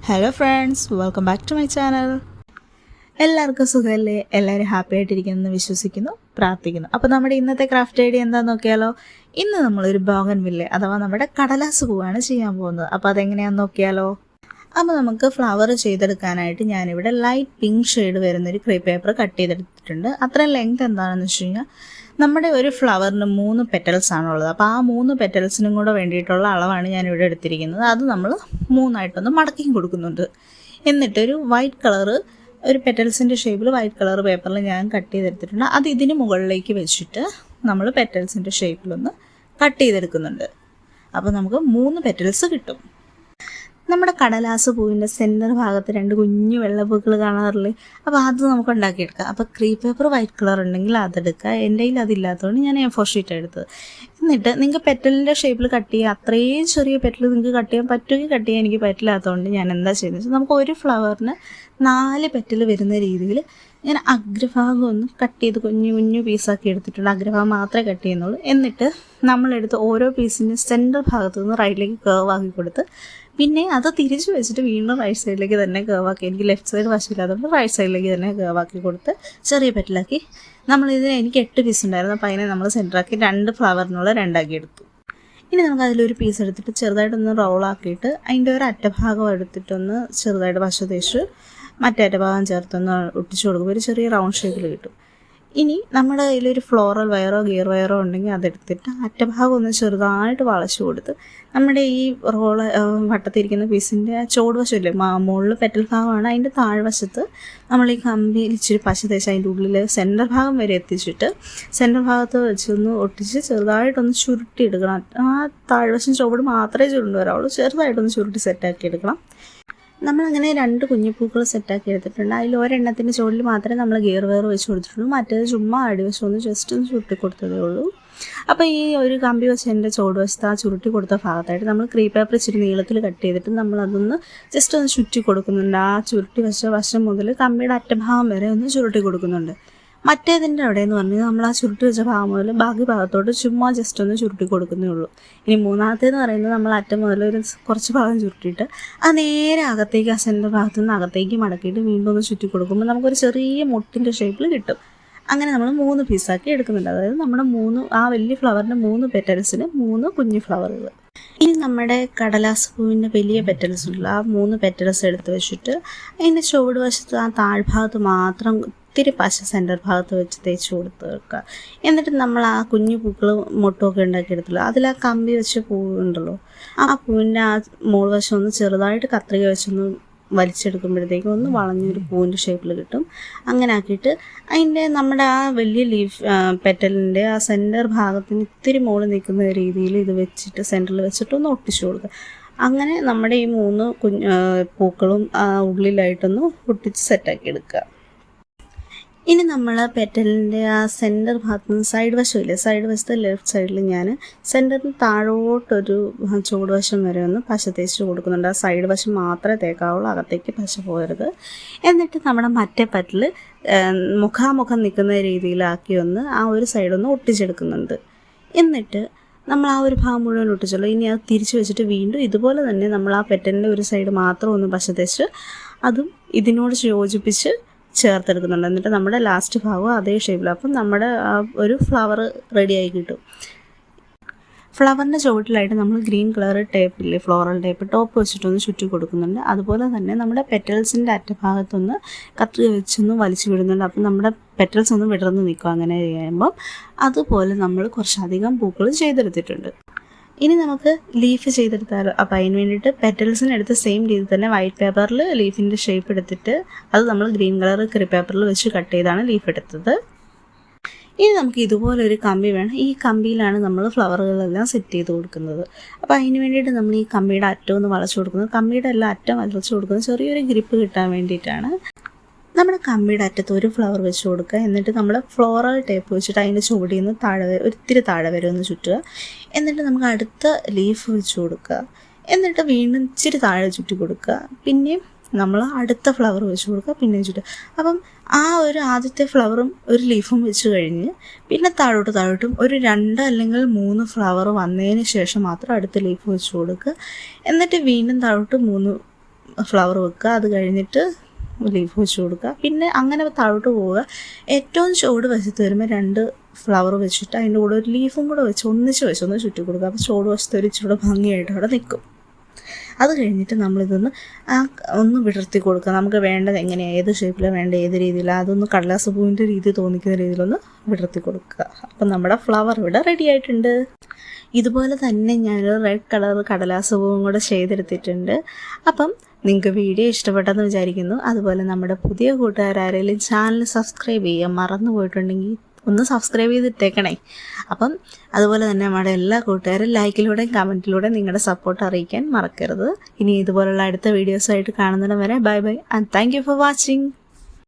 Hello friends, welcome back to my channel. എല്ലാവർക്കും സുഖമല്ലേ? എല്ലാവരും ഹാപ്പി ആയിട്ടിരിക്കുമെന്ന് വിശ്വസിക്കുന്നു, പ്രാർത്ഥിക്കുന്നു. അപ്പോൾ നമ്മുടെ ഇന്നത്തെ ക്രാഫ്റ്റ് ഐഡിയ എന്താണെന്ന് നോക്കിയാലോ. ഇന്ന് നമ്മളൊരു ബോഗൺവില്ല അഥവാ നമ്മുടെ കടലാസ് പൂവാണ് ചെയ്യാൻ പോകുന്നത്. അപ്പോൾ അതെങ്ങനെയാണെന്ന് നോക്കിയാലോ. അപ്പോൾ നമുക്ക് ഫ്ലവർ ചെയ്തെടുക്കാനായിട്ട് ഞാനിവിടെ ലൈറ്റ് പിങ്ക് ഷെയ്ഡ് വരുന്നൊരു ക്രേപ്പ് പേപ്പർ കട്ട് ചെയ്തെടുത്തിട്ടുണ്ട്. അത്രയും ലെങ്ത് എന്താണെന്ന് വെച്ച് കഴിഞ്ഞാൽ നമ്മുടെ ഒരു ഫ്ലവറിന് 3 പെറ്റൽസ് ആണുള്ളത്. അപ്പോൾ ആ 3 പെറ്റൽസിനും കൂടെ വേണ്ടിയിട്ടുള്ള അളവാണ് ഞാനിവിടെ എടുത്തിരിക്കുന്നത്. അത് നമ്മൾ 3ആയിട്ടൊന്ന് മടക്കി കൊടുക്കുന്നുണ്ട്. എന്നിട്ടൊരു വൈറ്റ് കളറ്, ഒരു പെറ്റൽസിൻ്റെ ഷേപ്പിൽ വൈറ്റ് കളർ പേപ്പറിൽ ഞാൻ കട്ട് ചെയ്തെടുത്തിട്ടുണ്ട്. അത് ഇതിന് മുകളിലേക്ക് വെച്ചിട്ട് നമ്മൾ പെറ്റൽസിൻ്റെ ഷേപ്പിലൊന്ന് കട്ട് ചെയ്തെടുക്കുന്നുണ്ട്. അപ്പോൾ നമുക്ക് 3 പെറ്റൽസ് കിട്ടും. നമ്മുടെ കടലാസ് പൂവിൻ്റെ സെൻറ്റർ ഭാഗത്ത് 2 കുഞ്ഞു വെള്ളപ്പൂക്കൾ കാണാറില്ലേ? അപ്പോൾ അത് നമുക്ക് ഉണ്ടാക്കിയെടുക്കാം. അപ്പോൾ ക്രീപ്പ് പേപ്പർ വൈറ്റ് കളർ ഉണ്ടെങ്കിൽ അതെടുക്കുക. എൻ്റെ കയ്യിൽ അതില്ലാത്തതുകൊണ്ട് ഞാൻ A4 ഷീറ്റ് എടുത്തത്. എന്നിട്ട് നിങ്ങൾക്ക് പെറ്റലിൻ്റെ ഷേപ്പിൽ കട്ട് ചെയ്യുക. അത്രയും ചെറിയ പെറ്റൽ നിങ്ങൾക്ക് കട്ട് ചെയ്യാൻ പറ്റുമെങ്കിൽ കട്ട് ചെയ്യാൻ എനിക്ക് പറ്റില്ലാത്തതുകൊണ്ട് ഞാൻ എന്താ ചെയ്യുന്നത് വെച്ചാൽ നമുക്ക് ഒരു ഫ്ലവറിന് 4 പെറ്റൽ വരുന്ന രീതിയിൽ ഞാൻ അഗ്രഭാഗം ഒന്ന് കട്ട് ചെയ്ത് കുഞ്ഞു കുഞ്ഞു പീസാക്കി എടുത്തിട്ടുണ്ട്. അഗ്രഭാഗം മാത്രമേ കട്ട് ചെയ്യുന്നുള്ളൂ. എന്നിട്ട് നമ്മളെടുത്ത് ഓരോ പീസിൻ്റെ സെൻറ്റർ ഭാഗത്തു നിന്ന് റൈറ്റിലേക്ക് കേർവ് ആക്കി കൊടുത്ത് പിന്നെ അത് തിരിച്ച് വെച്ചിട്ട് വീണ്ടും റൈറ്റ് സൈഡിലേക്ക് തന്നെ കേർവാക്കി, എനിക്ക് ലെഫ്റ്റ് സൈഡ് വശമില്ലാത്തതുകൊണ്ട് റൈറ്റ് സൈഡിലേക്ക് തന്നെ കേർവാക്കി കൊടുത്ത് ചെറിയ പെറ്റലാക്കി നമ്മളിതിന് എനിക്ക് 8 പീസ് ഉണ്ടായിരുന്നു. അപ്പോൾ അതിനെ നമ്മൾ സെൻറ്ററാക്കി 2 ഫ്ലവറിനുള്ള 2ആക്കി എടുത്തു. ഇനി നമുക്ക് അതിലൊരു പീസ് എടുത്തിട്ട് ചെറുതായിട്ടൊന്ന് റോളാക്കിയിട്ട് അതിൻ്റെ ഒരു അറ്റഭാഗം എടുത്തിട്ടൊന്ന് ചെറുതായിട്ട് വശ തേച്ച് മറ്റേ അറ്റഭാഗം ചേർത്തൊന്ന് ഒട്ടിച്ചു കൊടുക്കുമ്പോൾ ഒരു ചെറിയ റൗണ്ട് ഷേപ്പിൽ കിട്ടും. ഇനി നമ്മുടെ കയ്യിലൊരു ഫ്ലോറൽ വയറോ ഗിയർ വയറോ ഉണ്ടെങ്കിൽ അതെടുത്തിട്ട് അറ്റഭാഗം ഒന്ന് ചെറുതായിട്ട് വളച്ചു കൊടുത്ത് നമ്മുടെ ഈ റോള് വട്ടത്തിരിക്കുന്ന പീസിൻ്റെ ചുവടുവശമില്ലേ, മുകളിൽ പെറ്റൽ ഭാഗമാണ്, അതിൻ്റെ താഴ്വശത്ത് നമ്മൾ ഈ കമ്പിയിൽ ഇച്ചിരി പശ തേച്ച് അതിൻ്റെ ഉള്ളിൽ സെൻറ്റർ ഭാഗം വരെ എത്തിച്ചിട്ട് സെൻറ്റർ ഭാഗത്ത് വെച്ചൊന്ന് ഒട്ടിച്ച് ചെറുതായിട്ടൊന്ന് ചുരുട്ടിയെടുക്കണം. ആ താഴ്വശം ചുവട് മാത്രമേ ചുരുണ്ട് വരാവുള്ളൂ. ചെറുതായിട്ടൊന്ന് ചുരുട്ടി സെറ്റാക്കി എടുക്കണം. നമ്മളങ്ങനെ 2 കുഞ്ഞിപ്പൂക്കൾ സെറ്റാക്കി എടുത്തിട്ടുണ്ട്. അതിൽ ഒരെണ്ണത്തിൻ്റെ ചുവടിൽ മാത്രമേ നമ്മൾ ഗിയർ വയർ വെച്ച് കൊടുത്തിട്ടുള്ളൂ. മറ്റേത് ചുമ്മാ അടിവശം ഒന്ന് ജസ്റ്റ് ഒന്ന് ചുരുട്ടി കൊടുത്തതേ ഉള്ളൂ. അപ്പോൾ ഈ ഒരു കമ്പി വശത്തിൻ്റെ ചുവട് വശത്ത് ആ ചുരുട്ടി കൊടുത്ത ഭാഗത്തായിട്ട് നമ്മൾ ക്രീപ്പ് പേപ്പർ ഇച്ചിരി നീളത്തിൽ കട്ട് ചെയ്തിട്ട് നമ്മളതൊന്ന് ജസ്റ്റ് ഒന്ന് ചുറ്റി കൊടുക്കുന്നുണ്ട്. ആ ചുരുട്ടി വശം മുതൽ കമ്പിയുടെ അറ്റഭാഗം വരെ ഒന്ന് ചുരുട്ടി കൊടുക്കുന്നുണ്ട്. മറ്റേതിൻ്റെ അവിടെ എന്ന് പറഞ്ഞാൽ നമ്മൾ ആ ചുരുട്ടി വെച്ച ഭാഗം മുതൽ ബാക്കി ഭാഗത്തോട്ട് ചുമ്മാ ജസ്റ്റ് ഒന്ന് ചുരുട്ടി കൊടുക്കുന്നേ ഉള്ളൂ. ഇനി മൂന്നാമത്തേന്ന് പറയുന്നത് നമ്മൾ അറ്റം മുതൽ ഒരു കുറച്ച് ഭാഗം ചുരുട്ടിയിട്ട് ആ നേരെ അകത്തേക്ക് ആ സെൻറ്റർ ഭാഗത്തു നിന്ന് അകത്തേക്ക് മടക്കിയിട്ട് വീണ്ടും ഒന്ന് ചുറ്റി കൊടുക്കുമ്പോൾ നമുക്കൊരു ചെറിയ മുട്ടിൻ്റെ ഷേപ്പിൽ കിട്ടും. അങ്ങനെ നമ്മൾ 3 പീസാക്കി എടുക്കുന്നുണ്ട്. അതായത് നമ്മുടെ ആ വലിയ ഫ്ലവറിൻ്റെ 3 പെറ്റൽസിന് 3 കുഞ്ഞു ഫ്ലവറുകൾ. ഇനി നമ്മുടെ കടലാസ് പൂവിൻ്റെ വലിയ പെറ്റൽസ് ഉള്ള ആ 3 പെറ്റൽസ് എടുത്ത് വെച്ചിട്ട് അതിൻ്റെ ചുവട് വശത്ത് ആ താഴ്ഭാഗത്ത് മാത്രം ഇത്തിരി പശ സെൻറ്റർ ഭാഗത്ത് വെച്ച് തേച്ച് കൊടുത്ത് വെക്കുക. എന്നിട്ട് നമ്മൾ ആ കുഞ്ഞു പൂക്കൾ മുട്ടൊക്കെ ഉണ്ടാക്കിയെടുത്തല്ലോ, അതിൽ ആ കമ്പി വെച്ച പൂവുണ്ടല്ലോ, ആ പൂവിൻ്റെ ആ മോൾ വശം ഒന്ന് ചെറുതായിട്ട് കത്രിക വെച്ചൊന്ന് വലിച്ചെടുക്കുമ്പോഴത്തേക്കും ഒന്ന് വളഞ്ഞൊരു പൂവിൻ്റെ ഷേപ്പിൽ കിട്ടും. അങ്ങനെ ആക്കിയിട്ട് അതിൻ്റെ നമ്മുടെ ആ വലിയ ലീഫ് പെറ്റലിൻ്റെ ആ സെൻറ്റർ ഭാഗത്തിന് ഇത്തിരി മുകളിൽ നിൽക്കുന്ന രീതിയിൽ ഇത് വെച്ചിട്ട് സെൻറ്ററിൽ വെച്ചിട്ട് ഒന്ന് ഒട്ടിച്ചു കൊടുക്കുക. അങ്ങനെ നമ്മുടെ ഈ 3 പൂക്കളും ഉള്ളിലായിട്ടൊന്ന് ഒട്ടിച്ച് സെറ്റാക്കി എടുക്കുക. ഇനി നമ്മൾ പെറ്റലിൻ്റെ ആ സെൻറ്റർ ഭാഗത്ത് നിന്ന് സൈഡ് വശമില്ലേ, സൈഡ് വശത്ത് ലെഫ്റ്റ് സൈഡിൽ ഞാൻ സെൻറ്ററിന് താഴോട്ടൊരു ചുവടുവശം വരെ ഒന്ന് പശ തേച്ച് കൊടുക്കുന്നുണ്ട്. ആ സൈഡ് വശം മാത്രമേ തേക്കാവുള്ളൂ, അകത്തേക്ക് പശ പോകരുത്. എന്നിട്ട് നമ്മുടെ മറ്റേ പെറ്റൽ മുഖാമുഖം നിൽക്കുന്ന രീതിയിലാക്കി ഒന്ന് ആ ഒരു സൈഡൊന്ന് ഒട്ടിച്ചെടുക്കുന്നുണ്ട്. എന്നിട്ട് നമ്മൾ ആ ഒരു ഭാഗം മുഴുവൻ ഒട്ടിച്ചല്ലോ. ഇനി അത് തിരിച്ച് വെച്ചിട്ട് വീണ്ടും ഇതുപോലെ തന്നെ നമ്മൾ ആ പെറ്റലിൻ്റെ ഒരു സൈഡ് മാത്രം ഒന്ന് പശ തേച്ച് അതും ഇതിനോട് യോജിപ്പിച്ച് ചേർത്തെടുക്കുന്നുണ്ട്. എന്നിട്ട് നമ്മുടെ ലാസ്റ്റ് ഭാഗം അതേ ഷേപ്പിൽ. അപ്പം നമ്മുടെ ഒരു ഫ്ലവർ റെഡിയായി കിട്ടും. ഫ്ലവറിൻ്റെ ചുവട്ടിലായിട്ട് നമ്മൾ ഗ്രീൻ കളർ ടേപ്പില്ലേ, ഫ്ലോറൽ ടേപ്പ് ടോപ്പ് വെച്ചിട്ടൊന്ന് ചുറ്റി കൊടുക്കുന്നുണ്ട്. അതുപോലെ തന്നെ നമ്മുടെ പെറ്റൽസിൻ്റെ അറ്റഭാഗത്തൊന്ന് കത്രിക വെച്ചൊന്ന് വലിച്ചു വിടുന്നുണ്ട്. അപ്പം നമ്മുടെ പെറ്റൽസ് ഒന്ന് വിടർന്ന് നിൽക്കും. അങ്ങനെ ചെയ്യുമ്പം അതുപോലെ നമ്മൾ കുറച്ചധികം പൂക്കൾ ചെയ്തെടുത്തിട്ടുണ്ട്. ഇനി നമുക്ക് ലീഫ് ചെയ്തെടുത്താലോ. അപ്പോൾ അതിന് വേണ്ടിയിട്ട് പെറ്റൽസിനെടുത്ത് സെയിം രീതിയിൽ തന്നെ വൈറ്റ് പേപ്പറിൽ ലീഫിൻ്റെ ഷേപ്പ് എടുത്തിട്ട് അത് നമ്മൾ ഗ്രീൻ കളർ ക്രീപ്പ് പേപ്പറിൽ വെച്ച് കട്ട് ചെയ്താണ് ലീഫ് എടുത്തത്. ഇനി നമുക്ക് ഇതുപോലൊരു കമ്പി വേണം. ഈ കമ്പിയിലാണ് നമ്മൾ ഫ്ലവറുകളെല്ലാം സെറ്റ് ചെയ്ത് കൊടുക്കുന്നത്. അപ്പോൾ അതിന് വേണ്ടിയിട്ട് നമ്മൾ ഈ കമ്പിയുടെ അറ്റം ഒന്ന് വളച്ചു കൊടുക്കുന്നത്. കമ്പിയുടെ എല്ലാ അറ്റം വളച്ചു കൊടുക്കുന്നത് ചെറിയൊരു ഗ്രിപ്പ് കിട്ടാൻ വേണ്ടിയിട്ടാണ്. നമ്മുടെ കമ്പിയുടെ അറ്റത്ത് ഒരു ഫ്ലവർ വെച്ച് കൊടുക്കുക. എന്നിട്ട് നമ്മൾ ഫ്ലോറൽ ടേപ്പ് വെച്ചിട്ട് അതിൻ്റെ ചുവടിൽ നിന്ന് ഒരിത്തിരി താഴെ വരെ ഒന്ന് ചുറ്റുക. എന്നിട്ട് നമുക്ക് അടുത്ത ലീഫ് വെച്ച് കൊടുക്കുക. എന്നിട്ട് വീണ്ടും ഇച്ചിരി താഴെ ചുറ്റി കൊടുക്കുക. പിന്നെയും നമ്മൾ അടുത്ത ഫ്ലവർ വെച്ച് കൊടുക്കുക, പിന്നെ ചുറ്റുക. അപ്പം ആ ഒരു ആദ്യത്തെ ഫ്ലവറും ഒരു ലീഫും വെച്ച് കഴിഞ്ഞ് പിന്നെ താഴോട്ടും ഒരു 2 അല്ലെങ്കിൽ 3 ഫ്ലവർ വന്നതിന് ശേഷം മാത്രം അടുത്ത ലീഫ് വെച്ച് കൊടുക്കുക. എന്നിട്ട് വീണ്ടും താഴോട്ട് 3 ഫ്ലവർ വെക്കുക, അത് കഴിഞ്ഞിട്ട് ലീഫ് വെച്ച് കൊടുക്കുക. പിന്നെ അങ്ങനെ താഴോട്ട് പോവുക. ഏറ്റവും ചുവട് വശത്ത് വരുമ്പോൾ 2 ഫ്ലവർ വെച്ചിട്ട് അതിൻ്റെ കൂടെ ഒരു ലീഫും കൂടെ വെച്ച് ഒന്ന് ചുറ്റി കൊടുക്കുക. അപ്പോൾ ചുവട് വശത്ത് ഒരു ഇച്ചിരി ഭംഗിയായിട്ട് അവിടെ നിൽക്കും. അത് കഴിഞ്ഞിട്ട് നമ്മളിതൊന്ന് ഒന്ന് വിടർത്തി കൊടുക്കുക. നമുക്ക് വേണ്ടത് എങ്ങനെയാണ്, ഏത് ഷേപ്പിലാണ് വേണ്ട, ഏത് രീതിയിലാണ്, അതൊന്ന് കടലാസ് പൂവിൻ്റെ രീതി തോന്നിക്കുന്ന രീതിയിലൊന്ന് വിടർത്തി കൊടുക്കുക. അപ്പം നമ്മുടെ ഫ്ലവർ ഇവിടെ റെഡി ആയിട്ടുണ്ട്. ഇതുപോലെ തന്നെ ഞാനൊരു റെഡ് കളർ കടലാസ് പൂവും കൂടെ ചെയ്തെടുത്തിട്ടുണ്ട്. അപ്പം നിങ്ങൾക്ക് വീഡിയോ ഇഷ്ടപ്പെട്ടെന്ന് വിചാരിക്കുന്നു. അതുപോലെ നമ്മുടെ പുതിയ കൂട്ടുകാരാരെങ്കിലും ചാനൽ സബ്സ്ക്രൈബ് ചെയ്യാൻ മറന്നു പോയിട്ടുണ്ടെങ്കിൽ ഒന്ന് സബ്സ്ക്രൈബ് ചെയ്തിട്ടേക്കണേ. അപ്പം അതുപോലെ തന്നെ നമ്മുടെ എല്ലാ കൂട്ടുകാരും ലൈക്കിലൂടെയും കമൻറ്റിലൂടെയും നിങ്ങളുടെ സപ്പോർട്ട് അറിയിക്കാൻ മറക്കരുത്. ഇനി ഇതുപോലുള്ള അടുത്ത വീഡിയോസായിട്ട് കാണുന്നിടം വരെ bye bye and thank you for watching.